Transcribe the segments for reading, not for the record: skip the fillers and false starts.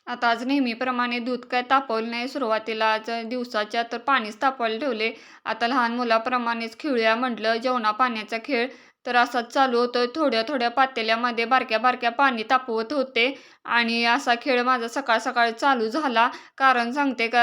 आता आज नेहमीप्रमाणे दूध काय तापवलं नाही सुरुवातीला. आज दिवसाच्या तर पाणीच तापवायला ठेवले. आता लहान मुलाप्रमाणेच खेळूया म्हटलं. जेवणा-पाण्याचा खेळ तर असाच चालू होतं. थोड्या-थोड्या पातेल्यामध्ये बारक्या-बारक्या पाणी तापवत होते आणि असा खेळ माझा सकाळ-सकाळी चालू झाला. कारण सांगते का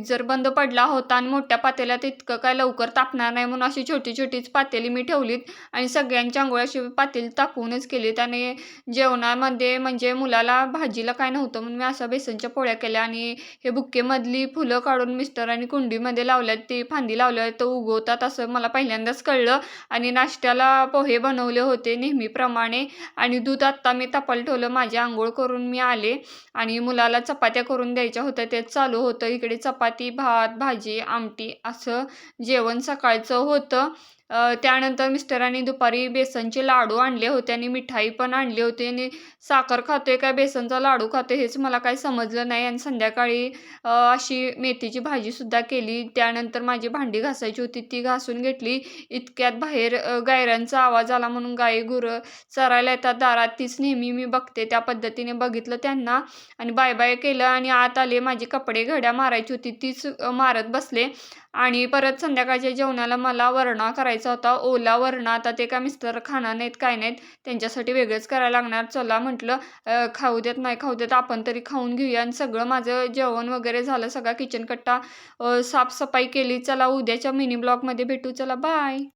जर बंद पडला होता आणि मोठ्या पातेल्यात इतकं काय लवकर तापणार नाही म्हणून अशी छोटी-छोटीच पातेली मी ठेवलीत आणि सगळ्यांची अंघोळ अशी पातेली तापवूनच केलीत आणि जेवणामध्ये म्हणजे मुलाला भाजीला काय नव्हतं म्हणून मी अशा बेसनच्या पोळ्या केल्या आणि हे बुक्केमधली फुलं काढून मिस्टरांनी कुंडीमध्ये लावल्यात. ती फांदी लावल्यावर तर उगवतात असं मला पहिल्यांदाच कळलं आणि नाश्त्याला पोहे बनवले होते नेहमीप्रमाणे आणि दूध आत्ता मी तापायला ठेवलं. माझी अंघोळ करून मी आले आणि मुलाला चपात्या करून द्यायच्या होत्या. तेच चालू होतं. इकडे चपाती, भात, भाजी, आमटी असं जेवण सकाळचं होतं. त्यानंतर मिस्टरांनी दुपारी बेसनचे लाडू आणले होते आणि मिठाई पण आणली होती आणि साखर खातोय काय बेसनचा लाडू खातोय हेच मला काही समजलं नाही आणि संध्याकाळी अशी मेथीची भाजीसुद्धा केली. त्यानंतर माझी भांडी घासायची होती ती घासून घेतली. इतक्यात बाहेर गायरांचा आवाज आला म्हणून गाई-गुरं चरायला येतात दारात. तीच नेहमी मी बघते त्या पद्धतीने बघितलं त्यांना आणि बाय-बाय केलं आणि आत आले. माझी कपडे घड्या मारायची होती तीच मारत बसले आणि परत संध्याकाळच्या जेवणाला मला वरणा करायचा होता. ओला वरणा. आता ते काय मिस्टर खाणार नाहीत, काय नाहीत. त्यांच्यासाठी वेगळंच करायला लागणार. चला म्हटलं खाऊ देत, नाही खाऊ देत, आपण तरी खाऊन घेऊया आणि सगळं माझं जेवण वगैरे झालं. सगळा किचन कट्टा साफसफाई केली. चला उद्याच्या मिनी ब्लॉगमध्ये भेटू. चला बाय.